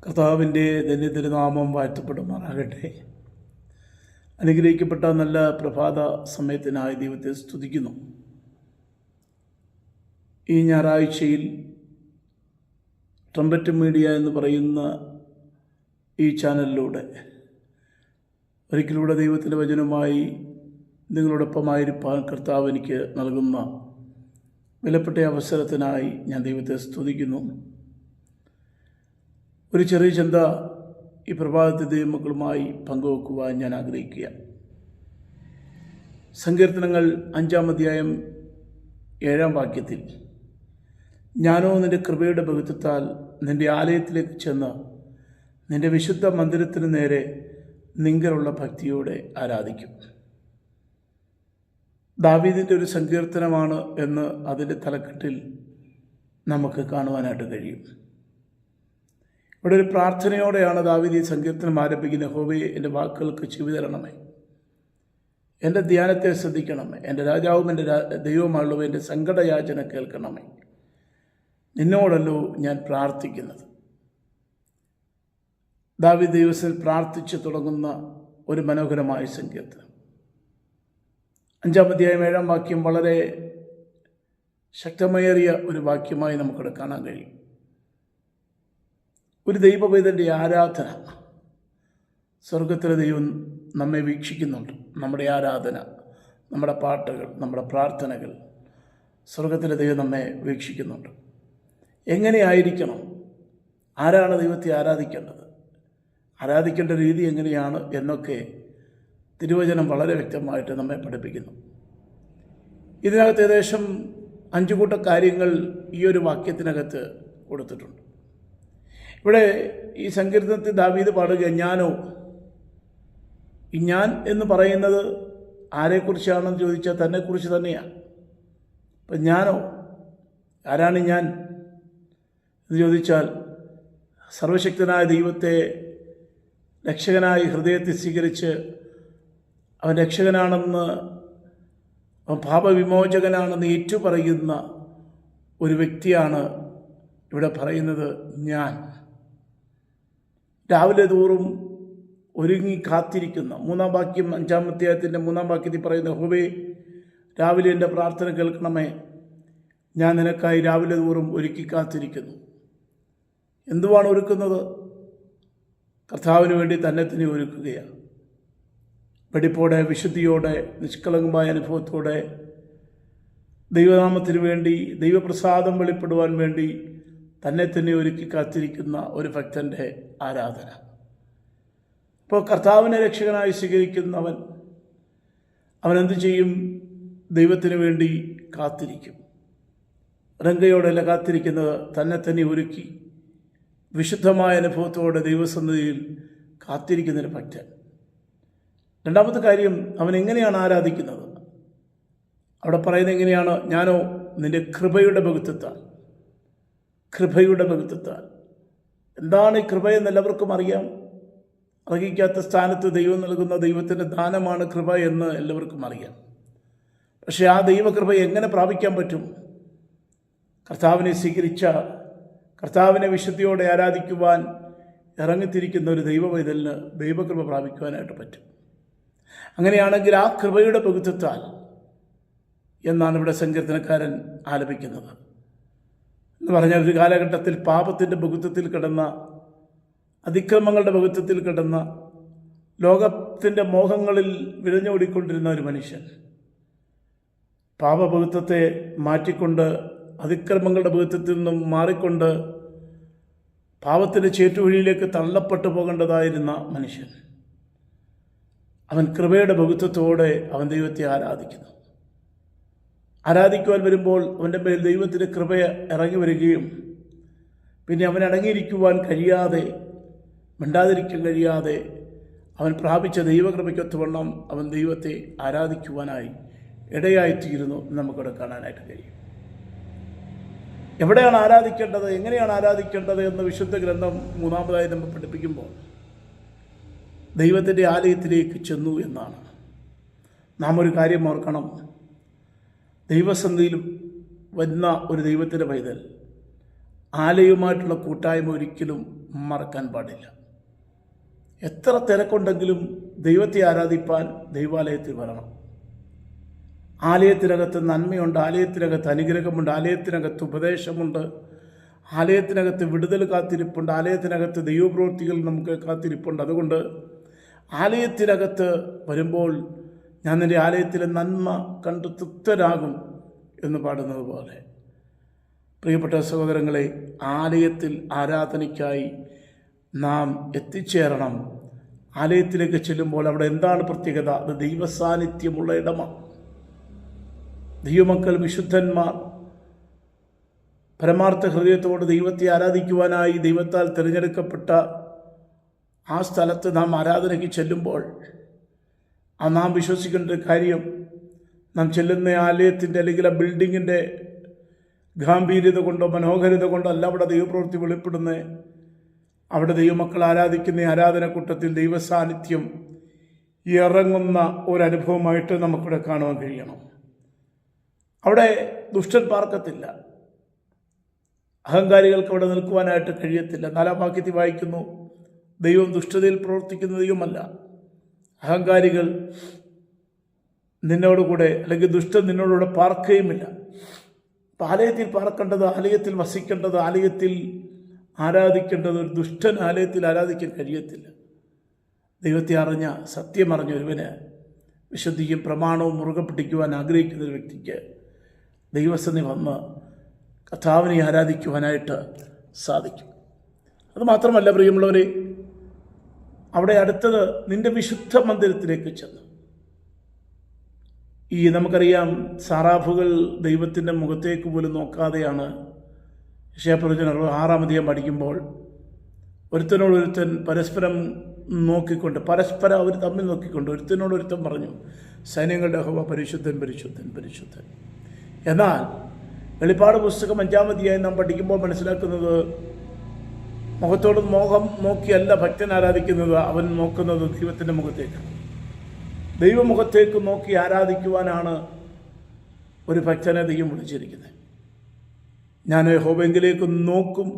കർത്താവിൻ്റെ ധന്യതിരുനാമം വാഴ്ത്തപ്പെടുമാറാകട്ടെ. അനുഗ്രഹിക്കപ്പെട്ട നല്ല പ്രഭാത സമയത്തിനായി ദൈവത്തെ സ്തുതിക്കുന്നു. ഈ ഞായറാഴ്ചയിൽ ട്രംപറ്റ് മീഡിയ എന്ന് പറയുന്ന ഈ ചാനലിലൂടെ ഒരിക്കലൂടെ ദൈവത്തിൻ്റെ വചനവുമായി നിങ്ങളോടൊപ്പമായിരിക്കാൻ കർത്താവ് എനിക്ക് നൽകുന്ന വിലപ്പെട്ട അവസരത്തിനായി ഞാൻ ദൈവത്തെ സ്തുതിക്കുന്നു. ഒരു ചെറിയ ചിന്ത ഈ പ്രഭാതത്തെ ദൈവമക്കളുമായി പങ്കുവെക്കുവാൻ ഞാൻ ആഗ്രഹിക്കുക. സങ്കീർത്തനങ്ങൾ 5-ാം അധ്യായം 7-ാം വാക്യത്തിൽ, ഞാനോ നിൻ്റെ കൃപയുടെ ബഹുത്വത്താൽ നിൻ്റെ ആലയത്തിലേക്ക് ചെന്ന് നിൻ്റെ വിശുദ്ധ മന്ദിരത്തിന് നേരെ നിങ്കലുള്ള ഭക്തിയോടെ ആരാധിക്കും. ദാവീദിൻ്റെ ഒരു സങ്കീർത്തനമാണ് എന്ന് അതിൻ്റെ തലക്കെട്ടിൽ നമുക്ക് കാണുവാനായിട്ട് കഴിയും. ഇവിടെ ഒരു പ്രാർത്ഥനയോടെയാണ് ദാവീദ് ഈ സങ്കീർത്തനം ആരംഭിക്കുന്നത്. യഹോവേ, എൻ്റെ വാക്കുകൾക്ക് ചെവി തരണമേ, എൻ്റെ ധ്യാനത്തെ ശ്രദ്ധിക്കണമേ, എൻ്റെ രാജാവും എൻ്റെ ദൈവമായുള്ളവ എൻ്റെ സങ്കടയാചന കേൾക്കണമേ, നിന്നോടല്ലോ ഞാൻ പ്രാർത്ഥിക്കുന്നത്. ദാവീദ് ദൈവത്തിൽ പ്രാർത്ഥിച്ചു തുടങ്ങുന്ന ഒരു മനോഹരമായ സങ്കീർത്തനം. 5-ാം അധ്യായം 7-ാം വാക്യം വളരെ ശക്തമേറിയ ഒരു വാക്യമായി നമുക്കിവിടെ കാണാൻ കഴിയും. ഒരു ദൈവവേദൻ്റെ ആരാധന. സ്വർഗത്തിലെ ദൈവം നമ്മെ വീക്ഷിക്കുന്നുണ്ട്. നമ്മുടെ ആരാധന, നമ്മുടെ പാട്ടുകൾ, നമ്മുടെ പ്രാർത്ഥനകൾ സ്വർഗത്തിലെ ദൈവം നമ്മെ വീക്ഷിക്കുന്നുണ്ട്. എങ്ങനെയായിരിക്കണം? ആരാണ് ദൈവത്തെ ആരാധിക്കേണ്ടത്? ആരാധിക്കേണ്ട രീതി എങ്ങനെയാണ് എന്നൊക്കെ തിരുവചനം വളരെ വ്യക്തമായിട്ട് നമ്മെ പഠിപ്പിക്കുന്നു. ഇതിനകത്ത് ഏകദേശം 5 കൂട്ടം കാര്യങ്ങൾ ഈ ഒരു വാക്യത്തിനകത്ത് കൊടുത്തിട്ടുണ്ട്. ഇവിടെ ഈ സങ്കീർത്തനത്തിൽ ദാവീദ് പാടുക, ഞാനോ. ഈ ഞാൻ എന്ന് പറയുന്നത് ആരെക്കുറിച്ചാണെന്ന് ചോദിച്ചാൽ തന്നെക്കുറിച്ച് തന്നെയാണ്. അപ്പം ഞാനോ, ആരാണ് ഞാൻ എന്ന് ചോദിച്ചാൽ, സർവശക്തനായ ദൈവത്തെ രക്ഷകനായി ഹൃദയത്തിൽ സ്വീകരിച്ച് അവൻ രക്ഷകനാണെന്ന്, അവൻ പാപവിമോചകനാണെന്ന് ഏറ്റുപറയുന്ന ഒരു വ്യക്തിയാണ് ഇവിടെ പറയുന്നത് ഞാൻ. രാവിലെ തോറും ഒരുങ്ങി കാത്തിരിക്കുന്ന 3-ാം വാക്യം 5-ാം അധ്യായത്തിൻ്റെ 3-ാം വാക്യത്തിൽ പറയുന്ന, യഹോവേ, രാവിലെ എൻ്റെ പ്രാർത്ഥന കേൾക്കണമേ, ഞാൻ നിനക്കായി രാവിലെ തോറും ഒരുക്കി കാത്തിരിക്കുന്നു. എന്തുവാണ് ഒരുക്കുന്നത്? കർത്താവിന് വേണ്ടി തന്നെ ഒരുക്കുകയാണ്. വെടിപ്പോടെ, വിശുദ്ധിയോടെ, നിഷ്കളങ്കമായ അനുഭവത്തോടെ ദൈവനാമത്തിന് വേണ്ടി, ദൈവപ്രസാദം വെളിപ്പെടുവാൻ വേണ്ടി തന്നെ ഒരുക്കി കാത്തിരിക്കുന്ന ഒരു ഭക്തൻ്റെ ആരാധന. ഇപ്പോൾ കർത്താവിനെ രക്ഷകനായി സ്വീകരിക്കുന്നവൻ അവനെന്ത് ചെയ്യും? ദൈവത്തിന് വേണ്ടി കാത്തിരിക്കും. രംഗയോടെയല്ല കാത്തിരിക്കുന്നത്, തന്നെ ഒരുക്കി വിശുദ്ധമായ അനുഭവത്തോടെ ദൈവസന്നിധിയിൽ കാത്തിരിക്കുന്നൊരു ഭക്തൻ. രണ്ടാമത്തെ കാര്യം, അവൻ എങ്ങനെയാണ് ആരാധിക്കുന്നത്? അവിടെ പറയുന്നത് എങ്ങനെയാണ്? ഞാനോ നിൻ്റെ കൃപയുടെ ബഹുത്വത്താൽ. കൃപയുടെ ബഹുത്വത്താൽ. എന്താണ് ഈ കൃപയെന്ന് എല്ലാവർക്കും അറിയാം. അർഹിക്കാത്ത സ്ഥാനത്ത് ദൈവം നൽകുന്ന ദൈവത്തിൻ്റെ ദാനമാണ് കൃപ എന്ന് എല്ലാവർക്കും അറിയാം. പക്ഷേ ആ ദൈവകൃപ എങ്ങനെ പ്രാപിക്കാൻ പറ്റും? കർത്താവിനെ സ്വീകരിച്ച, കർത്താവിനെ വിശുദ്ധിയോടെ ആരാധിക്കുവാൻ ഇറങ്ങിത്തിരിക്കുന്ന ഒരു ദൈവവൈതലിന് ദൈവകൃപ പ്രാപിക്കുവാനായിട്ട് പറ്റും. അങ്ങനെയാണെങ്കിൽ ആ കൃപയുടെ ബഹുത്വത്താൽ എന്നാണ് ഇവിടെ സങ്കീർത്തനക്കാരൻ ആലപിക്കുന്നത്. എന്ന് പറഞ്ഞാൽ, ഒരു കാലഘട്ടത്തിൽ പാപത്തിൻ്റെ ബഹുത്വത്തിൽ കിടന്ന, അതിക്രമങ്ങളുടെ ബഹുത്വത്തിൽ കിടന്ന, ലോകത്തിൻ്റെ മോഹങ്ങളിൽ വിരഞ്ഞോടിക്കൊണ്ടിരുന്ന ഒരു മനുഷ്യൻ പാപബഹുത്വത്തെ മാറ്റിക്കൊണ്ട്, അതിക്രമങ്ങളുടെ ബഹുത്വത്തിൽ നിന്നും മാറിക്കൊണ്ട് പാപത്തിൻ്റെ ചേറ്റുവഴിയിലേക്ക് തള്ളപ്പെട്ടു പോകേണ്ടതായിരുന്ന മനുഷ്യൻ, അവൻ കൃപയുടെ ബഹുത്വത്തോടെ അവൻ ദൈവത്തെ ആരാധിക്കുന്നു. ആരാധിക്കുവാൻ വരുമ്പോൾ അവൻ്റെ മേൽ ദൈവത്തിൻ്റെ കൃപ ഇറങ്ങി വരികയും പിന്നെ അവൻ അടങ്ങിയിരിക്കുവാൻ കഴിയാതെ, മിണ്ടാതിരിക്കാൻ കഴിയാതെ, അവൻ പ്രാപിച്ച ദൈവകൃപയ്ക്കൊത്തവണ്ണം അവൻ ദൈവത്തെ ആരാധിക്കുവാനായി ഇടയായിത്തീരുന്നു നമുക്കിവിടെ കാണാനായിട്ട് കഴിയും. എവിടെയാണ് ആരാധിക്കേണ്ടത്, എങ്ങനെയാണ് ആരാധിക്കേണ്ടത് എന്ന് വിശുദ്ധ ഗ്രന്ഥം 3-ാമതായി നമ്മൾ പഠിപ്പിക്കുമ്പോൾ ദൈവത്തിൻ്റെ ആലയത്തിലേക്ക് ചെന്നു എന്നാണ്. നാം ഒരു കാര്യം ഓർക്കണം. ദൈവസന്നിധിയിൽ വരുന്ന ഒരു ദൈവത്തിൻ്റെ പൈതൽ ആലയവുമായിട്ടുള്ള കൂട്ടായ്മ ഒരിക്കലും മറക്കാൻ പാടില്ല. എത്ര തിരക്കുണ്ടെങ്കിലും ദൈവത്തെ ആരാധിപ്പാൻ ദൈവാലയത്തിൽ വരണം. ആലയത്തിനകത്ത് നന്മയുണ്ട്, ആലയത്തിനകത്ത് അനുഗ്രഹമുണ്ട്, ആലയത്തിനകത്ത് ഉപദേശമുണ്ട്, ആലയത്തിനകത്ത് വിടുതൽ കാത്തിരിപ്പുണ്ട്, ആലയത്തിനകത്ത് ദൈവപ്രവൃത്തികൾ നമുക്ക് കാത്തിരിപ്പുണ്ട്. അതുകൊണ്ട് ആലയത്തിനകത്ത് വരുമ്പോൾ ഞാൻ നിൻ്റെ ആലയത്തിലെ നന്മ കണ്ട് തൃപ്തരാകും എന്ന് പാടുന്നത് പോലെ, പ്രിയപ്പെട്ട സഹോദരങ്ങളെ, ആലയത്തിൽ ആരാധനയ്ക്കായി നാം എത്തിച്ചേരണം. ആലയത്തിലേക്ക് ചെല്ലുമ്പോൾ അവിടെ എന്താണ് പ്രത്യേകത? അത് ദൈവസാന്നിധ്യമുള്ള ഇടമാണ്. ദൈവമക്കൾ, വിശുദ്ധന്മാർ പരമാർത്ഥ ഹൃദയത്തോട് ദൈവത്തെ ആരാധിക്കുവാനായി ദൈവത്താൽ തിരഞ്ഞെടുക്കപ്പെട്ട ആ സ്ഥലത്ത് നാം ആരാധനയ്ക്ക് ചെല്ലുമ്പോൾ നാം വിശ്വസിക്കേണ്ട ഒരു കാര്യം, നാം ചെല്ലുന്ന ആലയത്തിൻ്റെ അല്ലെങ്കിൽ ആ ബിൽഡിങ്ങിൻ്റെ ഗാംഭീര്യത കൊണ്ടോ മനോഹരിത കൊണ്ടോ അല്ല അവിടെ ദൈവപ്രവൃത്തി വെളിപ്പെടുന്നത്. അവിടെ ദൈവമക്കൾ ആരാധിക്കുന്ന ആരാധനക്കൂട്ടത്തിൽ ദൈവസാന്നിധ്യം ഇറങ്ങുന്ന ഒരനുഭവമായിട്ട് നമുക്കിവിടെ കാണുവാൻ കഴിയണം. അവിടെ ദുഷ്ടൻ പാർക്കത്തില്ല, അഹങ്കാരികൾക്ക് അവിടെ നിൽക്കുവാനായിട്ട് കഴിയത്തില്ല. 4-ാം വാക്യത്തിൽ വായിക്കുന്നു, ദൈവം ദുഷ്ടതയിൽ പ്രവർത്തിക്കുന്ന ദൈവമല്ല. അഹങ്കാരികൾ നിന്നോടുകൂടെ അല്ലെങ്കിൽ ദുഷ്ടൻ നിന്നോടുകൂടെ പാർക്കുകയുമില്ല. അപ്പം ആലയത്തിൽ പാർക്കേണ്ടത്, ആലയത്തിൽ വസിക്കേണ്ടത്, ആലയത്തിൽ ആരാധിക്കേണ്ടത് ഒരു ദുഷ്ടൻ ആലയത്തിൽ ആരാധിക്കാൻ കഴിയത്തില്ല. ദൈവത്തെ അറിഞ്ഞ, സത്യമറിഞ്ഞ ഒരുവന് വിശുദ്ധിയും പ്രമാണവും മുറുകെ പിടിക്കുവാൻ ആഗ്രഹിക്കുന്ന ഒരു വ്യക്തിക്ക് ദൈവസന്നിധി വന്ന് കർത്താവിനെ ആരാധിക്കുവാനായിട്ട് സാധിക്കും. അതുമാത്രമല്ല പ്രിയമുള്ളവരെ, അവിടെ അടുത്തത് നിൻ്റെ വിശുദ്ധ മന്ദിരത്തിലേക്ക് ചെന്ന്. നമുക്കറിയാം, സാറാഫുകൾ ദൈവത്തിൻ്റെ മുഖത്തേക്ക് പോലും നോക്കാതെയാണ് യശയ്യാപ്രവചനം 66-ാം അധ്യായം പഠിക്കുമ്പോൾ ഒരുത്തനോടൊരുത്തൻ പരസ്പരം നോക്കിക്കൊണ്ട്, പരസ്പരം അവർ തമ്മിൽ നോക്കിക്കൊണ്ട് ഒരുത്തനോടൊരുത്തൻ പറഞ്ഞു, സൈന്യങ്ങളുടെ യഹോവ പരിശുദ്ധൻ പരിശുദ്ധൻ പരിശുദ്ധൻ. എന്നാൽ വെളിപ്പാട് പുസ്തകം 5-ാം അധ്യായം നാം പഠിക്കുമ്പോൾ മനസ്സിലാക്കുന്നത്, മുഖത്തോട് മോഹം നോക്കിയല്ല ഭക്തൻ ആരാധിക്കുന്നത്, അവൻ നോക്കുന്നത് ദൈവത്തിൻ്റെ മുഖത്തേക്കാണ്. ദൈവമുഖത്തേക്ക് നോക്കി ആരാധിക്കുവാനാണ് ഒരു ഭക്തനെ ദൈവം വിളിച്ചിരിക്കുന്നത്. ഞാൻ യഹോവയെങ്കിലേക്ക് നോക്കും,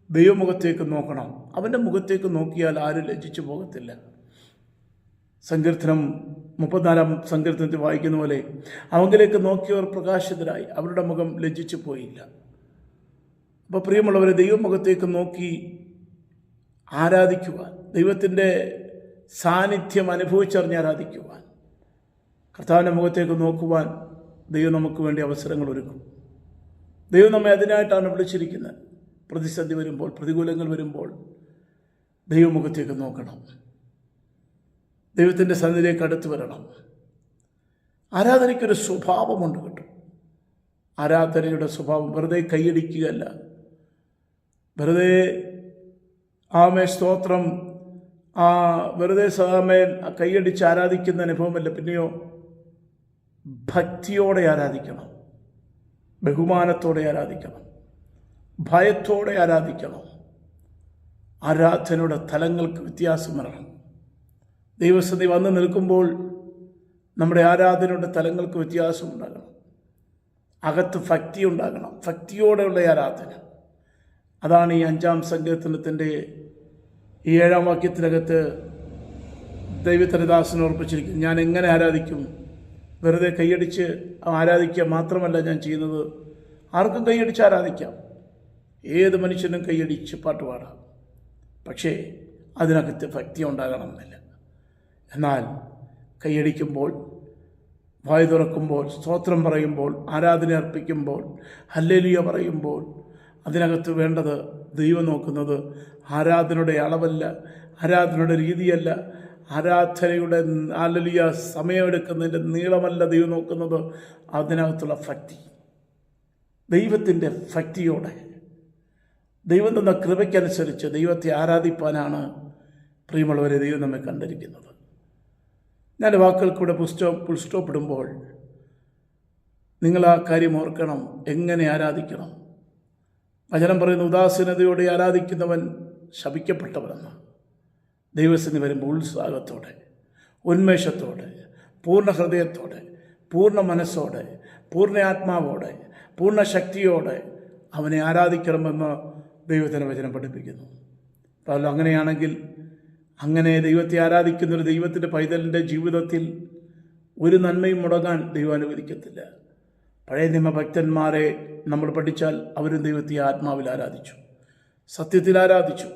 ദൈവമുഖത്തേക്ക് നോക്കണം. അവൻ്റെ മുഖത്തേക്ക് നോക്കിയാൽ ആരും ലജ്ജിച്ചു പോകത്തില്ല. സങ്കീർത്തനം 34-ാം സങ്കീർത്തനത്തിൽ വായിക്കുന്ന പോലെ, അവങ്കിലേക്ക് നോക്കിയവർ പ്രകാശിതരായി, അവരുടെ മുഖം ലജ്ജിച്ചു പോയില്ല. അപ്പോൾ പ്രിയമുള്ളവരെ, ദൈവമുഖത്തേക്ക് നോക്കി ആരാധിക്കുവാൻ, ദൈവത്തിൻ്റെ സാന്നിധ്യം അനുഭവിച്ചറിഞ്ഞ് ആരാധിക്കുവാൻ, കർത്താവിൻ്റെ മുഖത്തേക്ക് നോക്കുവാൻ ദൈവം നമുക്ക് വേണ്ടി അവസരങ്ങൾ ഒരുക്കും. ദൈവം നമ്മെ അതിനായിട്ടാണ് വിളിച്ചിരിക്കുന്നത്. പ്രതിസന്ധി വരുമ്പോൾ, പ്രതികൂലങ്ങൾ വരുമ്പോൾ ദൈവമുഖത്തേക്ക് നോക്കണം, ദൈവത്തിൻ്റെ സന്നിധിയിലേക്ക് അടുത്ത് വരണം. ആരാധനയ്ക്കൊരു സ്വഭാവമുണ്ട് കേട്ടോ. ആരാധനയുടെ സ്വഭാവം വെറുതെ കൈയടിക്കുകയല്ല, വെറുതെ ആമേ സ്തോത്രം, വെറുതെ ആമേൻ കൈയടിച്ച് ആരാധിക്കുന്ന അനുഭവമല്ല. പിന്നെയോ ഭക്തിയോടെ ആരാധിക്കണം, ബഹുമാനത്തോടെ ആരാധിക്കണം, ഭയത്തോടെ ആരാധിക്കണം. ആരാധനയുടെ തലങ്ങൾക്ക് വ്യത്യാസം വരണം. ദൈവസന്നിധി വന്ന് നിൽക്കുമ്പോൾ നമ്മുടെ ആരാധനയുടെ തലങ്ങൾക്ക് വ്യത്യാസം ഉണ്ടാകണം. അകത്ത് ഭക്തി ഉണ്ടാകണം, ഭക്തിയോടെയുള്ള ആരാധന. അതാണ് ഈ 5-ാം സങ്കീർത്തനത്തിൻ്റെ 7-ാം വാക്യത്തിനകത്ത് ദൈവത്തിൻ്റെ ഓർപ്പിച്ചിരിക്കുന്നത്. ഞാൻ എങ്ങനെ ആരാധിക്കും? വെറുതെ കൈയടിച്ച് ആരാധിക്കുക മാത്രമല്ല ഞാൻ ചെയ്യുന്നത്. ആർക്കും കൈയടിച്ച് ആരാധിക്കാം, ഏത് മനുഷ്യനും കൈയടിച്ച് പാട്ട് പാടാം. പക്ഷേ അതിനകത്ത് ഭക്തി ഉണ്ടാകണമെന്നില്ല. എന്നാൽ കൈയടിക്കുമ്പോൾ, വായു തുറക്കുമ്പോൾ, സ്തോത്രം പറയുമ്പോൾ, ആരാധന അർപ്പിക്കുമ്പോൾ, ഹല്ലേലൂയ പറയുമ്പോൾ അതിനകത്ത് വേണ്ടത്, ദൈവം നോക്കുന്നത് ആരാധനയുടെ അളവല്ല, ആരാധനയുടെ രീതിയല്ല, ആരാധനയുടെ ഹല്ലേലൂയ സമയമെടുക്കുന്നതിൻ്റെ നീളമല്ല ദൈവം നോക്കുന്നത്, അതിനകത്തുള്ള ഭക്തി. ദൈവത്തിൻ്റെ ഭക്തിയോടെ, ദൈവം തന്ന കൃപയ്ക്കനുസരിച്ച് ദൈവത്തെ ആരാധിപ്പാനാണ് പ്രിയമുള്ളവരെ ദൈവം നമ്മെ കണ്ടിരിക്കുന്നത്. ഞാൻ വാക്കുകൾക്കൂടെ ഫുൾ സ്റ്റോപ്പ് ഇടുമ്പോൾ നിങ്ങൾ ആ കാര്യം ഓർക്കണം. എങ്ങനെ ആരാധിക്കണം? വചനം പറയുന്ന, ഉദാസീനതയോടെ ആരാധിക്കുന്നവൻ ശപിക്കപ്പെട്ടവനെന്ന്. ദൈവസന്നിധി വരുമ്പോൾ ഉത്സാഹത്തോടെ, ഉന്മേഷത്തോടെ, പൂർണ്ണ ഹൃദയത്തോടെ, പൂർണ്ണ മനസ്സോടെ, പൂർണ്ണ ആത്മാവോടെ, പൂർണ്ണ ശക്തിയോടെ അവനെ ആരാധിക്കണമെന്ന് ദൈവത്തിൻ്റെ വചനം പഠിപ്പിക്കുന്നു. അപ്പോൾ അങ്ങനെയാണെങ്കിൽ അങ്ങനെ ദൈവത്തെ ആരാധിക്കുന്നൊരു ദൈവത്തിൻ്റെ പൈതലിൻ്റെ ജീവിതത്തിൽ ഒരു നന്മയും മുടങ്ങാൻ ദൈവം അനുവദിക്കത്തില്ല. പഴയ നിയമ ഭക്തന്മാരെ നമ്മൾ പഠിച്ചാൽ അവരും ദൈവത്തെ ആത്മാവിൽ ആരാധിച്ചു, സത്യത്തിൽ ആരാധിച്ചു,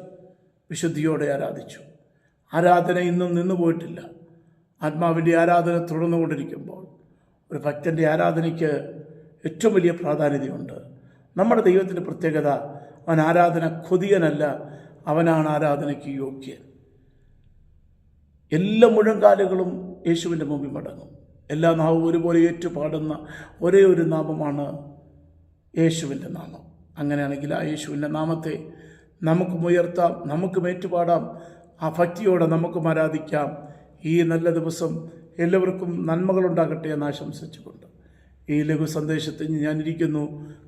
വിശുദ്ധിയോടെ ആരാധിച്ചു. ആരാധന ഇന്നും നിന്നു പോയിട്ടില്ല. ആത്മാവിൻ്റെ ആരാധന തുടർന്നുകൊണ്ടിരിക്കുമ്പോൾ ഒരു ഭക്തൻ്റെ ആരാധനയ്ക്ക് ഏറ്റവും വലിയ പ്രാധാന്യതയുണ്ട്. നമ്മുടെ ദൈവത്തിൻ്റെ പ്രത്യേകത, അവൻ ആരാധന കൊതിയനല്ല, അവനാണ് ആരാധനയ്ക്ക് യോഗ്യൻ. എല്ലാ മുഴങ്കാലുകളും യേശുവിൻ്റെ മുമ്പിൽ മടങ്ങും. എല്ലാ നാവും ഒരുപോലെ ഏറ്റുപാടുന്ന ഒരേ ഒരു നാമമാണ് യേശുവിൻ്റെ നാമം. അങ്ങനെയാണെങ്കിൽ ആ യേശുവിൻ്റെ നാമത്തെ നമുക്കും ഉയർത്താം, നമുക്കും ഏറ്റുപാടാം, ആ ഭക്തിയോടെ നമുക്കും ആരാധിക്കാം. ഈ നല്ല ദിവസം എല്ലാവർക്കും നന്മകളുണ്ടാകട്ടെ എന്ന് ആശംസിച്ചുകൊണ്ട് ഈ ലഘു സന്ദേശത്തിൽ ഞാനിരിക്കുന്നു.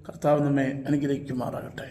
കർത്താവ് നമ്മെ അനുഗ്രഹിക്കുമാറാകട്ടെ.